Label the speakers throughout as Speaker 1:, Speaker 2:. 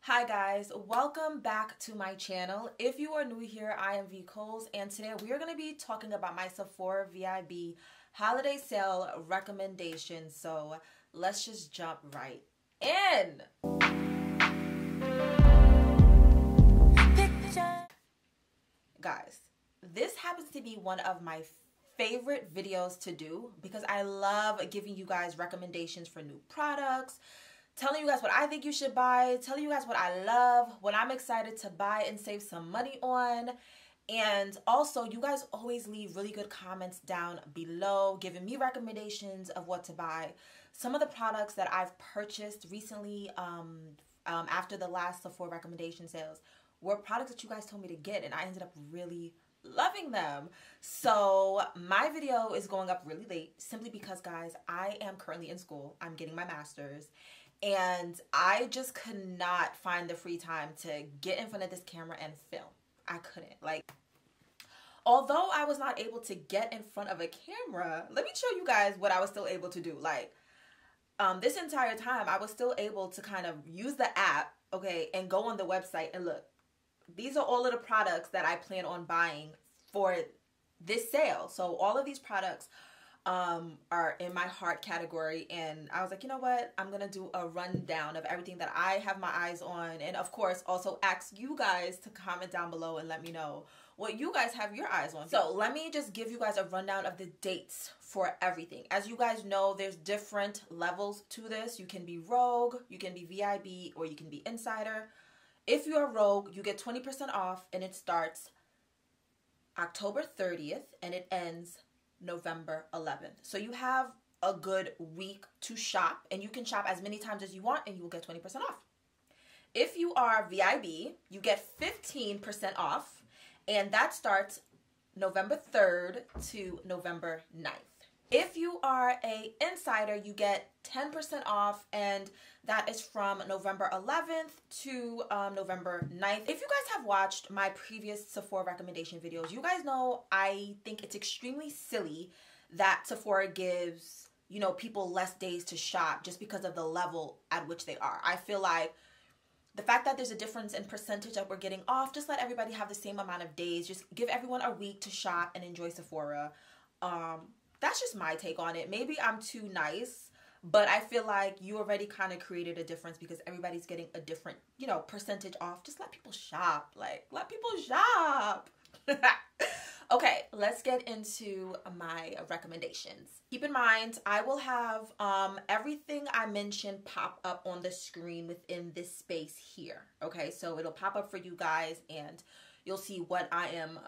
Speaker 1: Hi guys, welcome back to my channel. If you are new here, I am V Coles, and today we are going to be talking about my Sephora Vib holiday sale recommendations. So let's just jump right in. Guys, this happens to be one of my favorite videos to do because I love giving you guys recommendations for new products, telling you guys what I think you should buy, telling you guys what I love, what I'm excited to buy and save some money on. And also, you guys always leave really good comments down below, giving me recommendations of what to buy. Some of the products that I've purchased recently after the last Sephora recommendation sales were products that you guys told me to get, and I ended up really loving them. So my video is going up really late simply because, guys, I am currently in school. I'm getting my master's. And I just could not find the free time to get in front of this camera and film. I couldn't. Like, although I was not able to get in front of a camera, let me show you guys what I was still able to do. Like, this entire time, I was still able to kind of use the app, okay, and go on the website and look. These are all of the products that I plan on buying for this sale. So all of these products are in my heart category, and I was like, you know what, I'm gonna do a rundown of everything that I have my eyes on, and of course also ask you guys to comment down below and let me know what you guys have your eyes on. So let me just give you guys a rundown of the dates for everything. As you guys know, there's different levels to this. You can be Rogue, you can be VIB, or you can be Insider. If you are Rogue, you get 20% off, and it starts October 30th and it ends November 11th. So you have a good week to shop, and you can shop as many times as you want and you will get 20% off. If you are VIB, you get 15% off, and that starts November 3rd to November 9th. If you are a Insider, you get 10% off, and that is from November 11th to November 9th. If you guys have watched my previous Sephora recommendation videos, you guys know I think it's extremely silly that Sephora gives, you know, people less days to shop just because of the level at which they are. I feel like the fact that there's a difference in percentage that we're getting off, just let everybody have the same amount of days. Just give everyone a week to shop and enjoy Sephora. That's just my take on it. Maybe I'm too nice, but I feel like you already kind of created a difference because everybody's getting a different, you know, percentage off. Just let people shop. Like, let people shop. Okay, let's get into my recommendations. Keep in mind, I will have everything I mentioned pop up on the screen within this space here. Okay, so it'll pop up for you guys, and you'll see what I am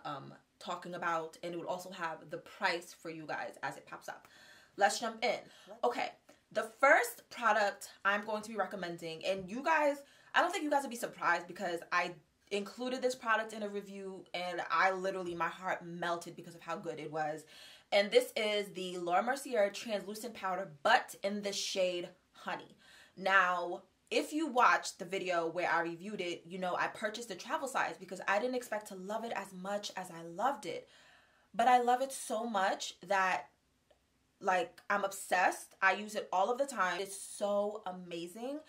Speaker 1: talking about, and it would also have the price for you guys as it pops up. Let's jump in. Okay, the first product I'm going to be recommending, and you guys, I don't think you guys would be surprised because I included this product in a review, and I literally, my heart melted because of how good it was. And this is the Mercier translucent powder, but in the shade Honey. Now, if you watched the video where I reviewed it, you know I purchased the travel size because I didn't expect to love it as much as I loved it. But I love it so much that, like, I'm obsessed. I use it all of the time. It's so amazing.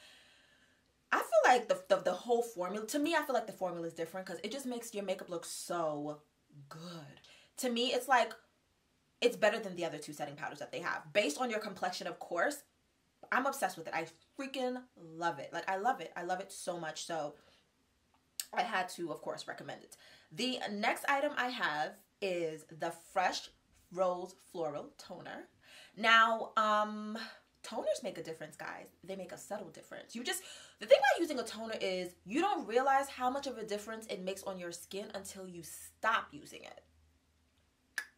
Speaker 1: I feel like the whole formula, to me, I feel like the formula is different because it just makes your makeup look so good. To me, it's like, it's better than the other two setting powders that they have. Based on your complexion, of course, I'm obsessed with it. I freaking love it. Like, I love it. I love it so much. So I had to, of course, recommend it. The next item I have is the Fresh Rose Floral Toner. Now, toners make a difference, guys. They make a subtle difference. The thing about using a toner is you don't realize how much of a difference it makes on your skin until you stop using it.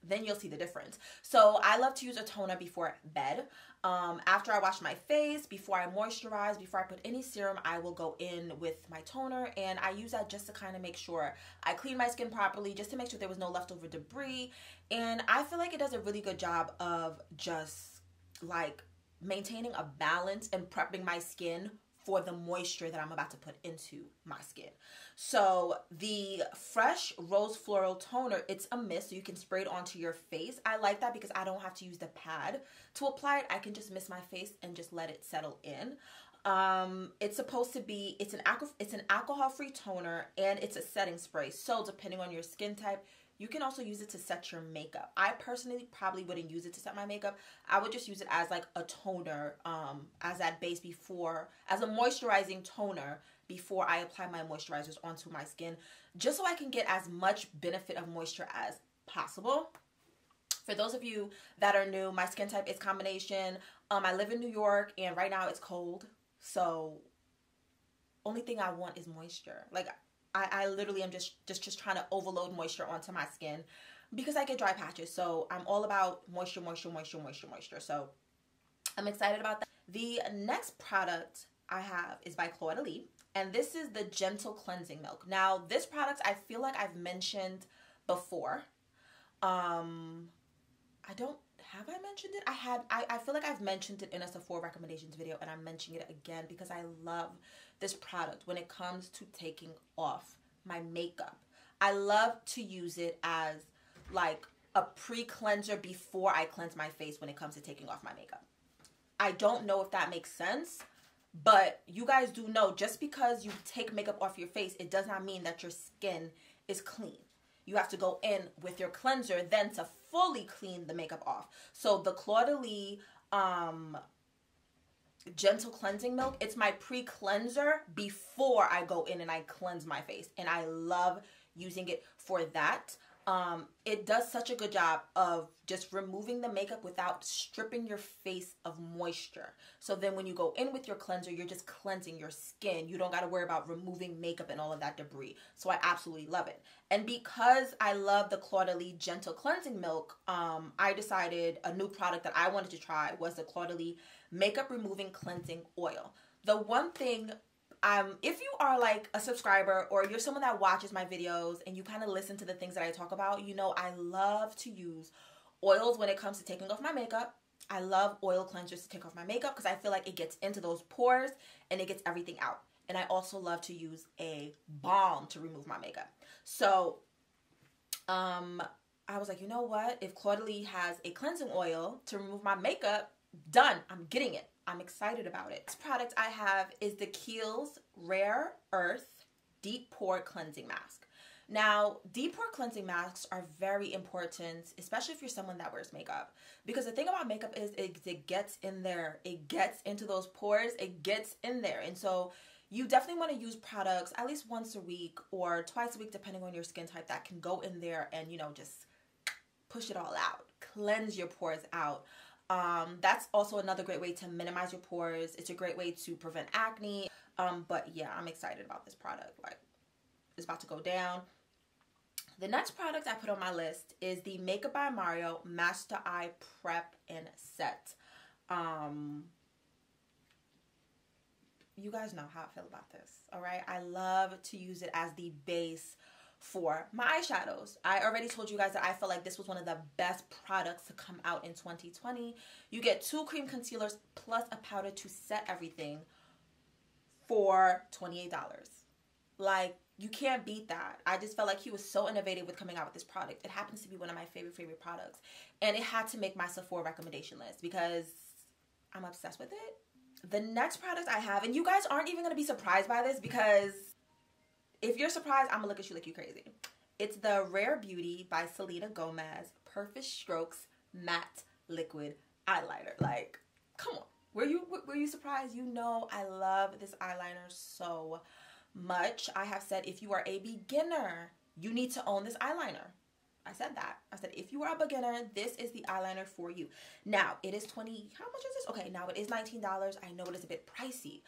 Speaker 1: Then you'll see the difference. So I love to use a toner before bed. After I wash my face, before I moisturize, before I put any serum, I will go in with my toner, and I use that just to kind of make sure I clean my skin properly, just to make sure there was no leftover debris. And I feel like it does a really good job of just like maintaining a balance and prepping my skin for the moisture that I'm about to put into my skin. So the Fresh Rose Floral Toner, it's a mist, so you can spray it onto your face. I like that because I don't have to use the pad to apply it. I can just mist my face and just let it settle in. It's supposed to be, it's an alcohol-free toner, and it's a setting spray. So depending on your skin type, you can also use it to set your makeup. I personally probably wouldn't use it to set my makeup. I would just use it as like a toner, as that base before, as a moisturizing toner before I apply my moisturizers onto my skin, just so I can get as much benefit of moisture as possible. For those of you that are new, my skin type is combination. I live in New York, and right now it's cold. So only thing I want is moisture. Like, I literally am just trying to overload moisture onto my skin because I get dry patches. So I'm all about moisture, moisture, moisture, moisture, moisture. So I'm excited about that. The next product I have is by Fleur de Lis, and this is the Gentle Cleansing Milk. Now, this product I feel like I've mentioned before. Have I mentioned it? I feel like I've mentioned it in a Sephora recommendations video, and I'm mentioning it again because I love this product when it comes to taking off my makeup. I love to use it as like a pre-cleanser before I cleanse my face when it comes to taking off my makeup. I don't know if that makes sense, but you guys do know, just because you take makeup off your face, it does not mean that your skin is clean. You have to go in with your cleanser then to fully clean the makeup off. So the Fleur de Lis Gentle Cleansing Milk, it's my pre-cleanser before I go in and I cleanse my face. And I love using it for that. It does such a good job of just removing the makeup without stripping your face of moisture. So then when you go in with your cleanser, you're just cleansing your skin. You don't got to worry about removing makeup and all of that debris. So I absolutely love it. And because I love the Fleur de Lis Gentle Cleansing Milk, I decided a new product that I wanted to try was the Fleur de Lis Makeup Removing Cleansing Oil. The one thing, if you are like a subscriber or you're someone that watches my videos and you kind of listen to the things that I talk about, you know I love to use oils when it comes to taking off my makeup. I love oil cleansers to take off my makeup because I feel like it gets into those pores and it gets everything out. And I also love to use a balm to remove my makeup. So I was like, you know what? If Fleur de Lis has a cleansing oil to remove my makeup, done. I'm getting it. I'm excited about it. This product I have is the Kiehl's Rare Earth Deep Pore Cleansing Mask. Now, deep pore cleansing masks are very important, especially if you're someone that wears makeup. Because the thing about makeup is it gets in there. It gets into those pores. It gets in there. And so you definitely want to use products at least once a week or twice a week, depending on your skin type, that can go in there and, you know, just push it all out. Cleanse your pores out. That's also another great way to minimize your pores. It's a great way to prevent acne. But yeah, I'm excited about this product. Like, it's about to go down. The next product I put on my list is the Makeup by Mario Master Eye Prep and Set. You guys know how I feel about this, all right? I love to use it as the base for my eyeshadows. I already told you guys that I felt like this was one of the best products to come out in 2020. You get 2 cream concealers plus a powder to set everything for $28. Like, you can't beat that. I just felt like he was so innovative with coming out with this product. It happens to be one of my favorite products. And it had to make my Sephora recommendation list because I'm obsessed with it. The next product I have, and you guys aren't even going to be surprised by this because if you're surprised, I'm going to look at you like you crazy. It's the Rare Beauty by Selena Gomez Perfect Strokes Matte Liquid Eyeliner. Like, come on. Were you surprised? You know I love this eyeliner so much. I have said if you are a beginner, you need to own this eyeliner. I said that. I said if you are a beginner, this is the eyeliner for you. Now, it is how much is this? Okay, now it is $19. I know it is a bit pricey,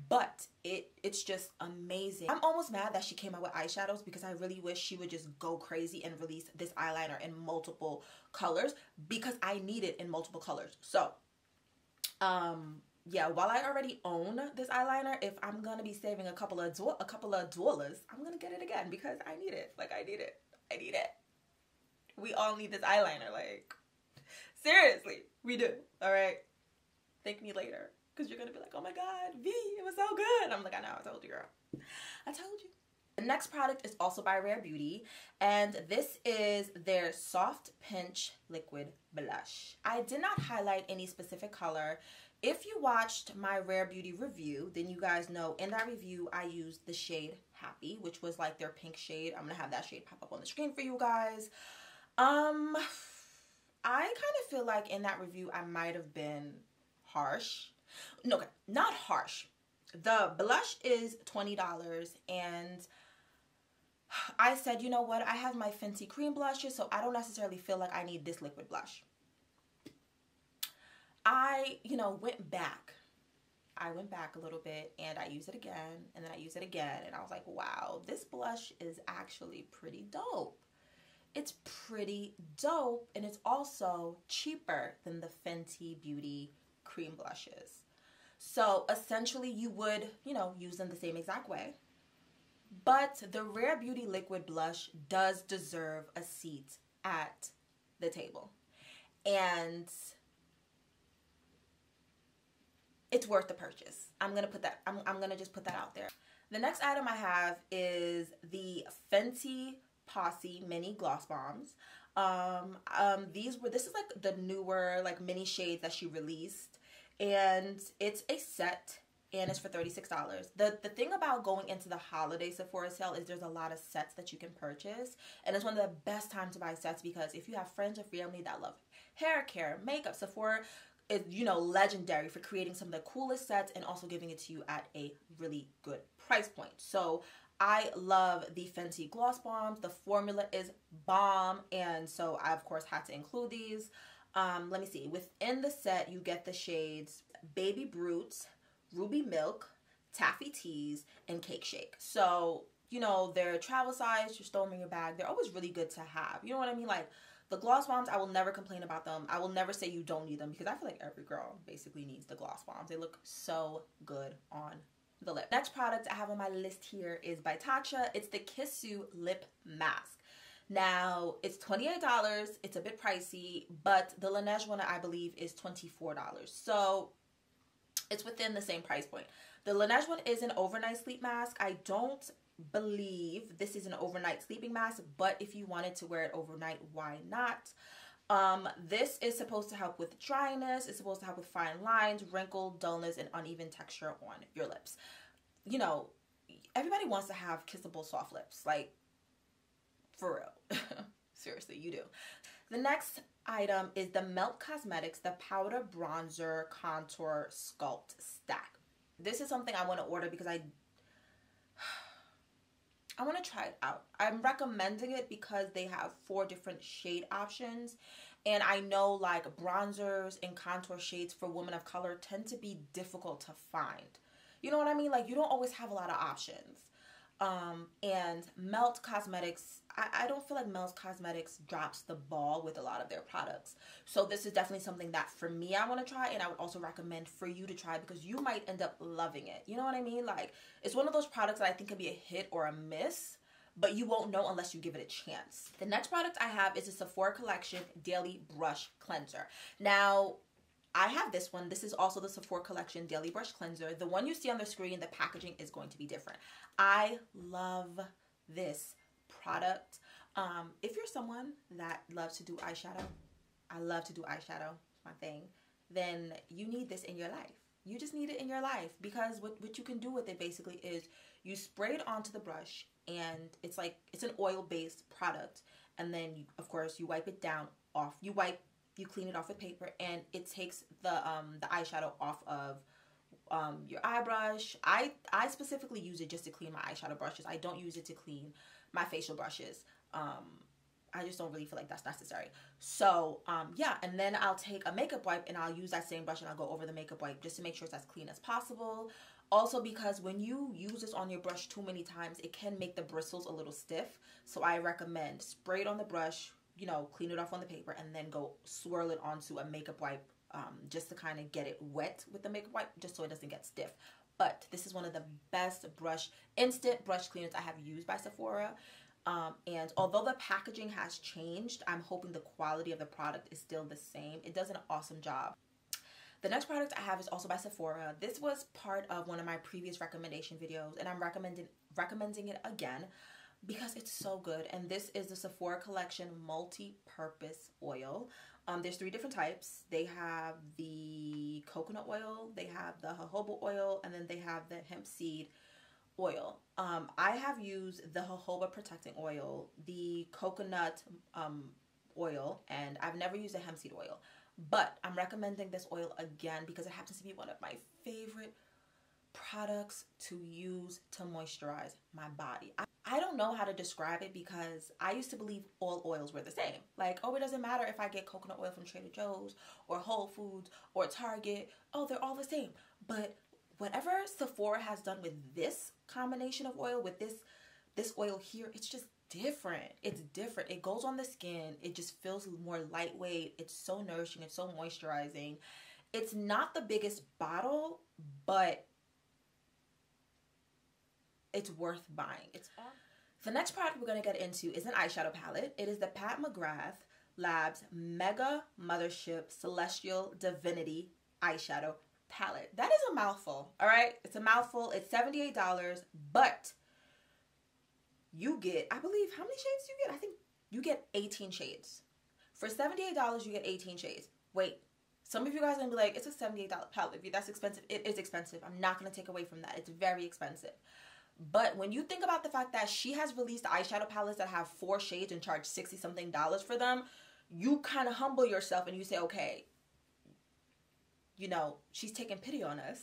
Speaker 1: but it's just amazing. I'm almost mad that she came out with eyeshadows because I really wish she would just go crazy and release this eyeliner in multiple colors because I need it in multiple colors. So, yeah, while I already own this eyeliner, if I'm gonna be saving a couple of dollars, I'm gonna get it again because I need it. Like, I need it. I need it. We all need this eyeliner. Like, seriously, we do. All right. Thank me later because you're gonna be like, oh my God, V, it was so good. I'm like, I know, I told you, girl. I told you. The next product is also by Rare Beauty, and this is their Soft Pinch Liquid Blush. I did not highlight any specific color If you watched my Rare Beauty review, then you guys know in that review I used the shade Happy, which was like their pink shade. I'm gonna have that shade pop up on the screen for you guys. I kind of feel like in that review I might have been harsh. No, okay, not harsh. The blush is $20 and I said, you know what, I have my Fenty cream blushes, so I don't necessarily feel like I need this liquid blush. I, went back. I went back a little bit and I used it again and then I used it again and I was like, wow, this blush is actually pretty dope. It's pretty dope and it's also cheaper than the Fenty Beauty cream blushes. So essentially you would, use them the same exact way. But the Rare Beauty liquid blush does deserve a seat at the table. And it's worth the purchase. I'm gonna just put that out there. The next item I have is the Fenty Posse mini gloss bombs. This is like the newer like mini shades that she released, and it's a set and it's for $36. The thing about going into the holiday Sephora sale is there's a lot of sets that you can purchase, and it's one of the best times to buy sets because if you have friends or family that love hair care, makeup, Sephora is, legendary for creating some of the coolest sets and also giving it to you at a really good price point. So I love the Fenty gloss bombs. The formula is bomb, and so I of course had to include these. Let me see. Within the set, you get the shades Baby Brutes, Ruby Milk, Taffy Tease, and Cake Shake. So, they're travel size, just throw them in your bag. They're always really good to have. You know what I mean? Like, the gloss bombs, I will never complain about them. I will never say you don't need them because I feel like every girl basically needs the gloss bombs. They look so good on the lip. Next product I have on my list here is by Tatcha. It's the Kissu Lip Mask. Now, it's $28. It's a bit pricey, but the Laneige one I believe is $24. So it's within the same price point. The Laneige one is an overnight sleep mask. I don't believe this is an overnight sleeping mask, but if you wanted to wear it overnight, why not? This is supposed to help with dryness. It's supposed to help with fine lines, wrinkle, dullness, and uneven texture on your lips. Everybody wants to have kissable soft lips, like, for real. Seriously, you do. The next item is the Melt Cosmetics, the Powder Bronzer Contour Sculpt Stack. This is something I want to order because I want to try it out. I'm recommending it because they have 4 different shade options. And I know like bronzers and contour shades for women of color tend to be difficult to find. You know what I mean? Like you don't always have a lot of options. And Melt Cosmetics, I don't feel like Melt Cosmetics drops the ball with a lot of their products. So this is definitely something that for me I want to try, and I would also recommend for you to try because you might end up loving it. You know what I mean? Like it's one of those products that I think could be a hit or a miss, but you won't know unless you give it a chance. The next product I have is a Sephora Collection Daily Brush Cleanser. Now, I have this one. This is also the Sephora Collection Daily Brush Cleanser. The one you see on the screen, the packaging is going to be different. I love this product. If you're someone that loves to do eyeshadow, I love to do eyeshadow, it's my thing, then you need this in your life. You just need it in your life because what you can do with it basically is you spray it onto the brush, and it's an oil-based product, and then of course you wipe it down off. You clean it off with paper, and it takes the eyeshadow off of your eye brush. I specifically use it just to clean my eyeshadow brushes. I don't use it to clean my facial brushes. I just don't really feel like that's necessary. So yeah, and then I'll take a makeup wipe and I'll use that same brush and I'll go over the makeup wipe just to make sure it's as clean as possible. Also, because when you use this on your brush too many times, it can make the bristles a little stiff. So I recommend spray it on the brush, clean it off on the paper, and then go swirl it onto a makeup wipe just to kind of get it wet with the makeup wipe, just so it doesn't get stiff. But this is one of the best instant brush cleaners I have used by Sephora. And although the packaging has changed, I'm hoping the quality of the product is still the same. It does an awesome job. The next product I have is also by Sephora. This was part of one of my previous recommendation videos, and I'm recommending it again because it's so good. And this is the Sephora Collection Multi-Purpose Oil. There's 3 different types. They have the coconut oil, they have the jojoba oil, and then they have the hemp seed oil. I have used the jojoba protecting oil, the coconut oil, and I've never used the hemp seed oil. But I'm recommending this oil again because it happens to be one of my favorite products to use to moisturize my body. I don't know how to describe it because I used to believe all oils were the same. Like, oh, it doesn't matter if I get coconut oil from Trader Joe's or Whole Foods or Target. Oh, they're all the same. But whatever Sephora has done with this combination of oil, with this oil here, it's just different. It's different. It goes on the skin. It just feels more lightweight. It's so nourishing. It's so moisturizing. It's not the biggest bottle, but it's worth buying. The next product we're going to get into is an eyeshadow palette. It is the Pat McGrath Labs Mega Mothership Celestial Divinity Eyeshadow Palette. That is a mouthful, all right? It's a mouthful. It's $78, but you get, I believe, how many shades do you get? I think you get 18 shades. For $78, you get 18 shades. Wait, some of you guys are going to be like, it's a $78 palette. That's expensive. It is expensive. I'm not going to take away from that. It's very expensive. But when you think about the fact that she has released eyeshadow palettes that have 4 shades and charge $60-something for them, you kind of humble yourself and you say, okay, you know, she's taking pity on us.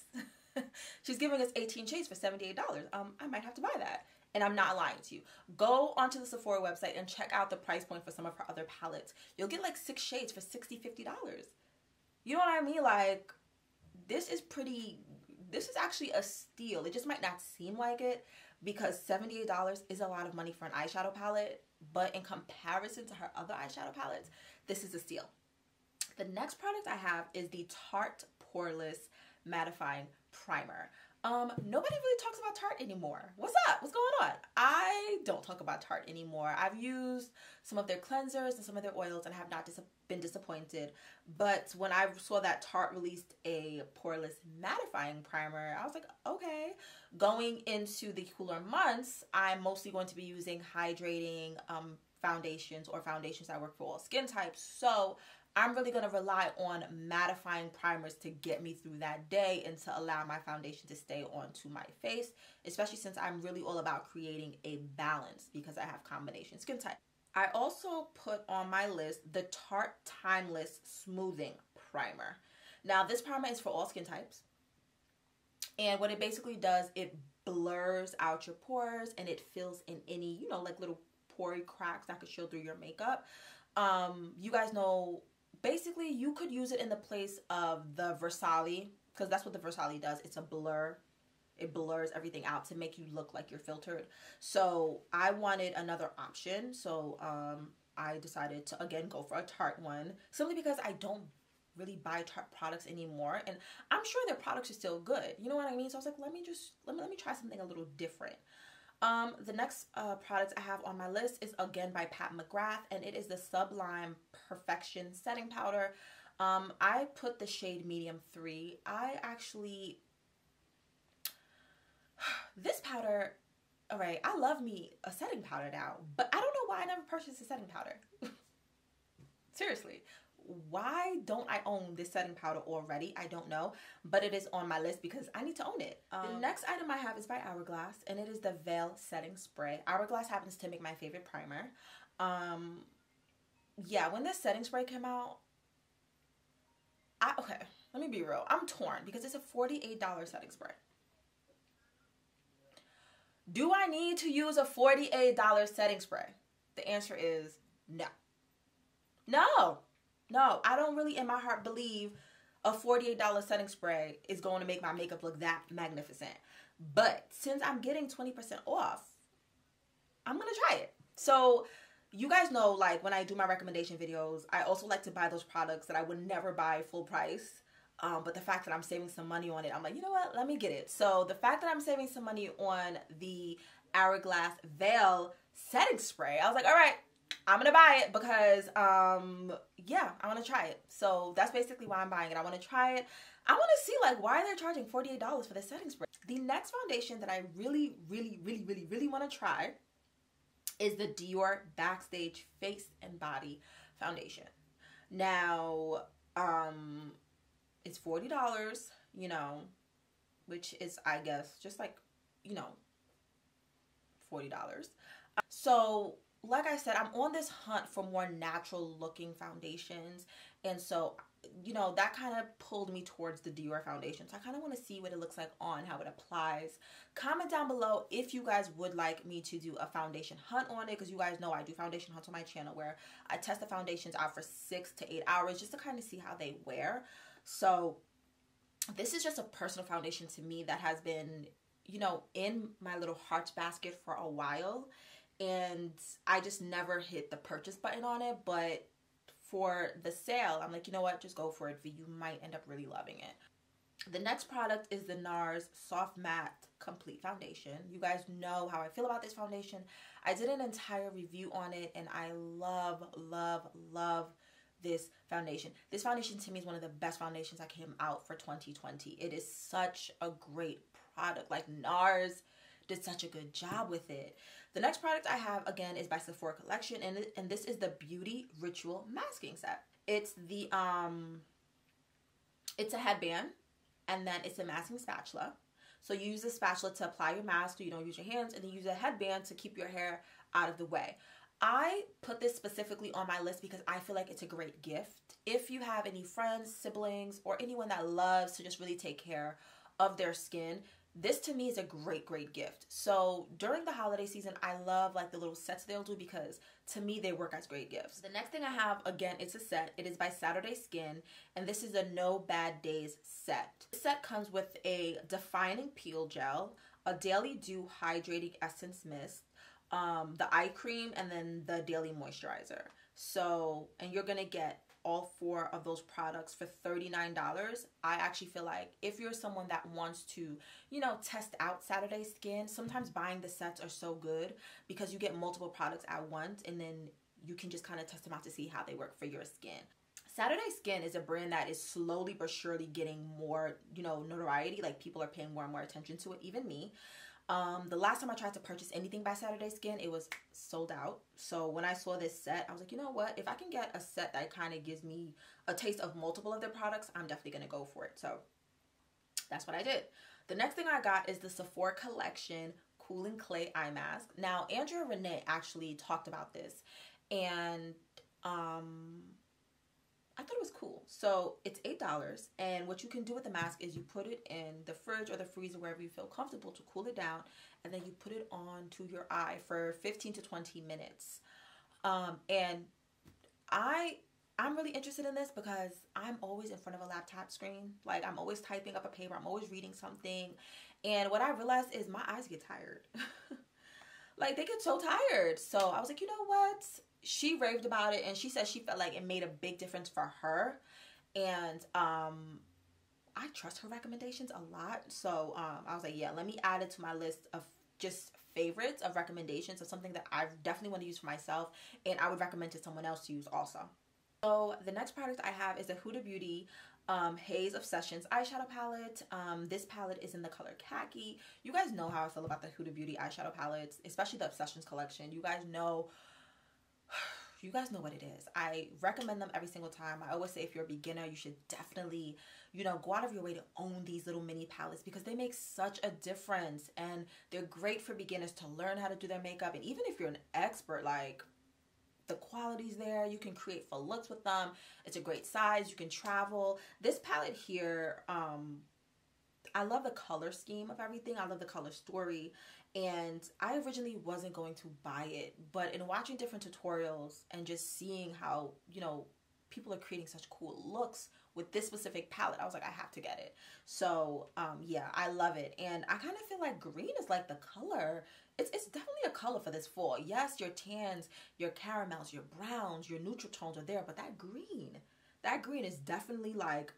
Speaker 1: She's giving us 18 shades for $78. I might have to buy that. And I'm not lying to you. Go onto the Sephora website and check out the price point for some of her other palettes. You'll get like 6 shades for $60, $50. You know what I mean? Like, this is actually a steal. It just might not seem like it because $78 is a lot of money for an eyeshadow palette. But in comparison to her other eyeshadow palettes, this is a steal. The next product I have is the Tarte Poreless Mattifying Primer. Nobody really talks about Tarte anymore. What's up? What's going on? I don't talk about Tarte anymore. I've used some of their cleansers and some of their oils and have not been disappointed. But when I saw that Tarte released a poreless mattifying primer, I was like, okay. Going into the cooler months, I'm mostly going to be using hydrating foundations or foundations that work for all skin types. So I'm really going to rely on mattifying primers to get me through that day and to allow my foundation to stay onto my face, especially since I'm really all about creating a balance because I have combination skin type. I also put on my list the Tarte Timeless Smoothing Primer. Now, this primer is for all skin types. And what it basically does, it blurs out your pores and it fills in any, you know, like little pore cracks that could show through your makeup. You guys know, basically, you could use it in the place of the Versailles, because that's what the Versailles does. It's a blur. It blurs everything out to make you look like you're filtered. So I wanted another option. So I decided to, again, go for a Tarte one, simply because I don't really buy Tarte products anymore. And I'm sure their products are still good. You know what I mean? So I was like, let me try something a little different. The next product I have on my list is again by Pat McGrath, and it is the Sublime Perfection Setting Powder. I put the shade Medium 3. This powder, all right, I love me a setting powder now, but I don't know why I never purchased a setting powder. Seriously. Why don't I own this setting powder already? I don't know, but it is on my list because I need to own it. The next item I have is by Hourglass, and it is the Veil Setting Spray. Hourglass happens to make my favorite primer. Yeah, when this setting spray came out, okay, let me be real. I'm torn because it's a $48 setting spray. Do I need to use a $48 setting spray? The answer is no. No. No, I don't really in my heart believe a $48 setting spray is going to make my makeup look that magnificent. But since I'm getting 20% off, I'm going to try it. So you guys know, like, when I do my recommendation videos, I also like to buy those products that I would never buy full price. But the fact that I'm saving some money on it, I'm like, you know what? Let me get it. So the fact that I'm saving some money on the Hourglass Veil setting spray, I was like, all right, I'm going to buy it because, yeah, I want to try it. So that's basically why I'm buying it. I want to try it. I want to see, like, why they're charging $48 for the setting spray. The next foundation that I really want to try is the Dior Backstage Face and Body Foundation. Now, it's $40, you know, which is, I guess, just like, you know, $40. So, like I said, I'm on this hunt for more natural looking foundations. And so, you know, that kind of pulled me towards the Dior foundation. So I kind of want to see what it looks like on, how it applies. Comment down below if you guys would like me to do a foundation hunt on it, because you guys know I do foundation hunts on my channel where I test the foundations out for 6 to 8 hours just to kind of see how they wear. So this is just a personal foundation to me that has been, you know, in my little hearts basket for a while. And I just never hit the purchase button on it, but for the sale, I'm like, you know what, just go for it. You might end up really loving it. The next product is the NARS Soft Matte Complete Foundation. You guys know how I feel about this foundation. I did an entire review on it, and I love, love, love this foundation. This foundation to me is one of the best foundations that came out for 2020. It is such a great product. Like, NARS did such a good job with it. The next product I have, again, is by Sephora Collection, and this is the Beauty Ritual Masking Set. It's the, it's a headband, and then it's a masking spatula. So you use the spatula to apply your mask so you don't use your hands, and then use a headband to keep your hair out of the way. I put this specifically on my list because I feel like it's a great gift. If you have any friends, siblings, or anyone that loves to just really take care of their skin, this to me is a great, great gift. So during the holiday season, I love like the little sets they'll do because to me they work as great gifts. The next thing I have, again, it's a set. It is by Saturday Skin, and this is a No Bad Days set. This set comes with a defining peel gel, a Daily Dew hydrating essence mist, the eye cream, and then the daily moisturizer. So, and you're gonna get all 4 of those products for $39. I actually feel like if you're someone that wants to, you know, test out Saturday Skin, sometimes buying the sets are so good because you get multiple products at once, and then you can just kind of test them out to see how they work for your skin. Saturday Skin is a brand that is slowly but surely getting more, you know, notoriety. Like, people are paying more and more attention to it, even me. The last time I tried to purchase anything by Saturday Skin, it was sold out. So when I saw this set, I was like, you know what? If I can get a set that kind of gives me a taste of multiple of their products, I'm definitely going to go for it. So that's what I did. The next thing I got is the Sephora Collection Cooling Clay Eye Mask. Now, Andrea Renee actually talked about this, and I thought it was cool. So it's $8, and what you can do with the mask is you put it in the fridge or the freezer, wherever you feel comfortable, to cool it down, and then you put it on to your eye for 15 to 20 minutes. And I'm really interested in this because I'm always in front of a laptop screen. Like, I'm always typing up a paper, I'm always reading something, and what I realized is my eyes get tired. Like, they get so tired. So I was like, you know what? She raved about it, and she said she felt like it made a big difference for her. And I trust her recommendations a lot. So I was like, yeah, let me add it to my list of just favorites of recommendations of something that I definitely want to use for myself, and I would recommend to someone else to use also. So the next product I have is the Huda Beauty Haze Obsessions eyeshadow palette. This palette is in the color khaki. You guys know how I feel about the Huda Beauty eyeshadow palettes, especially the Obsessions collection. You guys know what it is. I recommend them every single time. I always say if you're a beginner, you should definitely, you know, go out of your way to own these little mini palettes because they make such a difference, and they're great for beginners to learn how to do their makeup. And even if you're an expert, like, the quality's there. You can create full looks with them. It's a great size. You can travel. This palette here, I love the color scheme of everything. I love the color story. And I originally wasn't going to buy it, but in watching different tutorials and just seeing how, you know, people are creating such cool looks with this specific palette, I was like, I have to get it. So yeah, I love it. And I kind of feel like green is like the color. It's definitely a color for this fall. Yes, your tans, your caramels, your browns, your neutral tones are there, but that green is definitely like,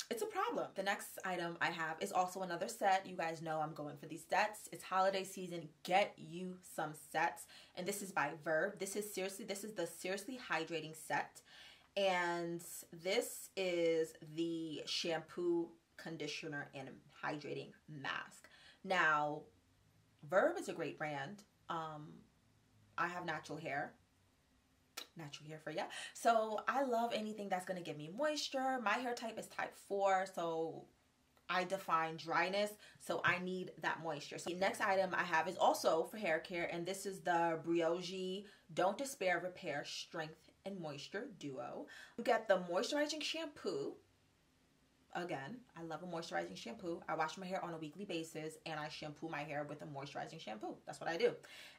Speaker 1: it's a problem. The next item I have is also another set. You guys know I'm going for these sets. It's holiday season. Get you some sets. And this is by Verb. This is the Seriously Hydrating set. And this is the shampoo, conditioner, and hydrating mask. Now, Verb is a great brand. I have natural hair. natural hair for ya. So I love anything that's gonna give me moisture. My hair type is type 4, so I define dryness, so I need that moisture. So the next item I have is also for hair care, and this is the Briogeo Don't Despair Repair Strength and Moisture Duo. You get the moisturizing shampoo. Again, I love a moisturizing shampoo. I wash my hair on a weekly basis, and I shampoo my hair with a moisturizing shampoo. That's what I do.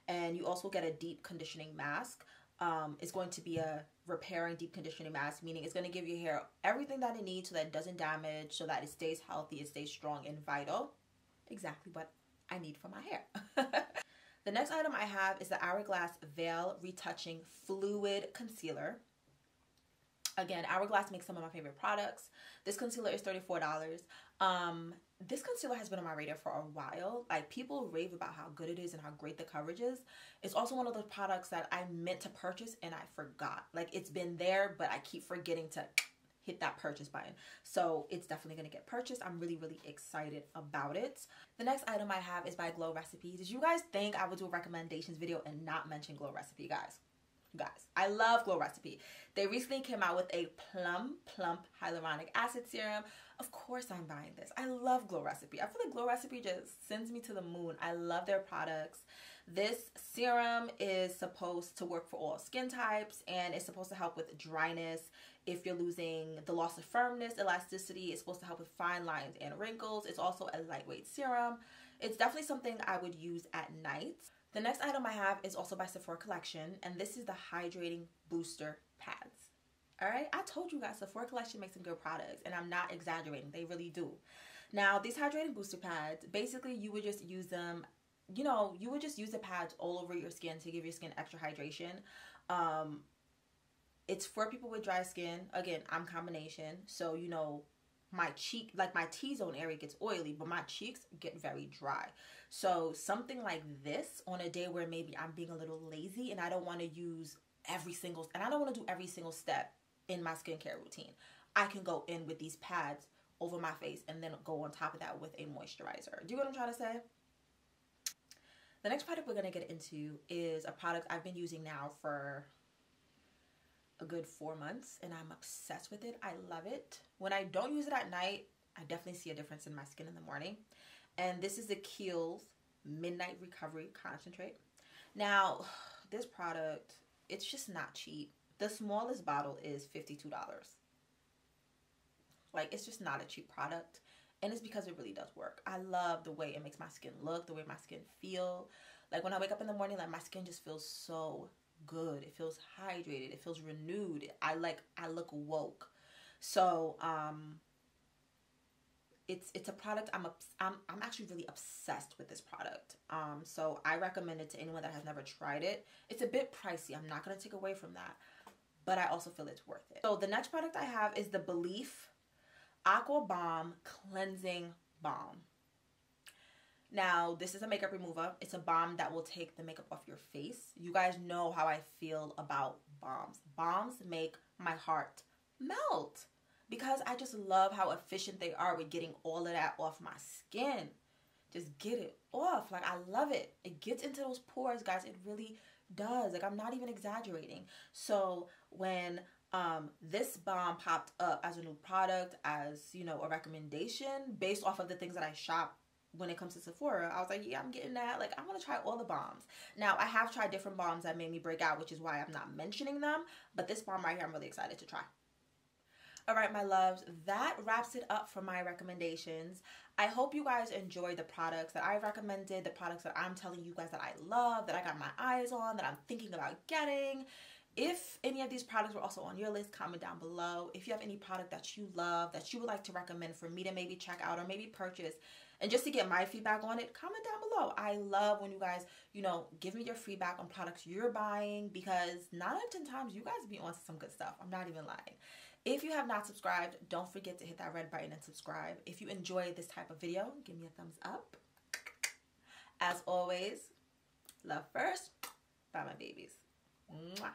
Speaker 1: And you also get a deep conditioning mask. It's going to be a repairing deep conditioning mask, meaning it's going to give your hair everything that it needs so that it doesn't damage, so that it stays healthy, it stays strong and vital. Exactly what I need for my hair. The next item I have is the Hourglass Veil Retouching Fluid Concealer. Again, Hourglass makes some of my favorite products. This concealer is $34. This concealer has been on my radar for a while. Like, people rave about how good it is and how great the coverage is. It's also one of those products that I meant to purchase and I forgot. Like, it's been there, but I keep forgetting to hit that purchase button. So it's definitely going to get purchased. I'm really, really excited about it. The next item I have is by Glow Recipe. Did you guys think I would do a recommendations video and not mention Glow Recipe, guys? Guys, I love Glow Recipe. They recently came out with a Plump Hyaluronic Acid Serum. Of course I'm buying this. I love Glow Recipe. I feel like Glow Recipe just sends me to the moon. I love their products. This serum is supposed to work for all skin types, and it's supposed to help with dryness. If you're losing the loss of firmness, elasticity, it's supposed to help with fine lines and wrinkles. It's also a lightweight serum. It's definitely something I would use at night. The next item I have is also by Sephora Collection, and this is the Hydrating Booster Pads. Alright, I told you guys Sephora Collection makes some good products, and I'm not exaggerating. They really do. Now, these Hydrating Booster Pads, basically you would just use them, you know, you would just use the pads all over your skin to give your skin extra hydration. It's for people with dry skin. Again, I'm combination, so you know, my cheek, like my T-zone area gets oily, but my cheeks get very dry. So something like this on a day where maybe I'm being a little lazy and I don't want to use every single step in my skincare routine, I can go in with these pads over my face and then go on top of that with a moisturizer. Do you know what I'm trying to say? The next product we're going to get into is a product I've been using now for a good 4 months, and I'm obsessed with it. I love it. When I don't use it at night, I definitely see a difference in my skin in the morning. And this is the Kiehl's Midnight Recovery Concentrate. Now, this product, it's just not cheap. The smallest bottle is $52. Like, it's just not a cheap product. And it's because it really does work. I love the way it makes my skin look, the way my skin feel. Like, when I wake up in the morning, like, my skin just feels so good. It feels hydrated. It feels renewed. I look woke. So it's a product I'm actually really obsessed with this product. So I recommend it to anyone that has never tried it. It's a bit pricey. I'm not going to take away from that, but I also feel it's worth it. So the next product I have is the Belief Aqua Balm Cleansing Balm. Now, this is a makeup remover. It's a balm that will take the makeup off your face. You guys know how I feel about balms. Balms make my heart melt because I just love how efficient they are with getting all of that off my skin. Just get it off. Like, I love it. It gets into those pores, guys. It really does. Like, I'm not even exaggerating. So when this balm popped up as a new product, as, you know, a recommendation based off of the things that I shop when it comes to Sephora, I was like, yeah, I'm getting that. Like, I want to try all the balms. Now, I have tried different balms that made me break out, which is why I'm not mentioning them. But this balm right here, I'm really excited to try. All right, my loves, that wraps it up for my recommendations. I hope you guys enjoy the products that I recommended, the products that I'm telling you guys that I love, that I got my eyes on, that I'm thinking about getting. If any of these products were also on your list, comment down below. If you have any product that you love, that you would like to recommend for me to maybe check out or maybe purchase, and just to get my feedback on it, comment down below. I love when you guys, you know, give me your feedback on products you're buying, because 9 out of 10 times you guys be on some good stuff. I'm not even lying. If you have not subscribed, don't forget to hit that red button and subscribe. If you enjoy this type of video, give me a thumbs up. As always, love first. Bye, my babies. Mwah.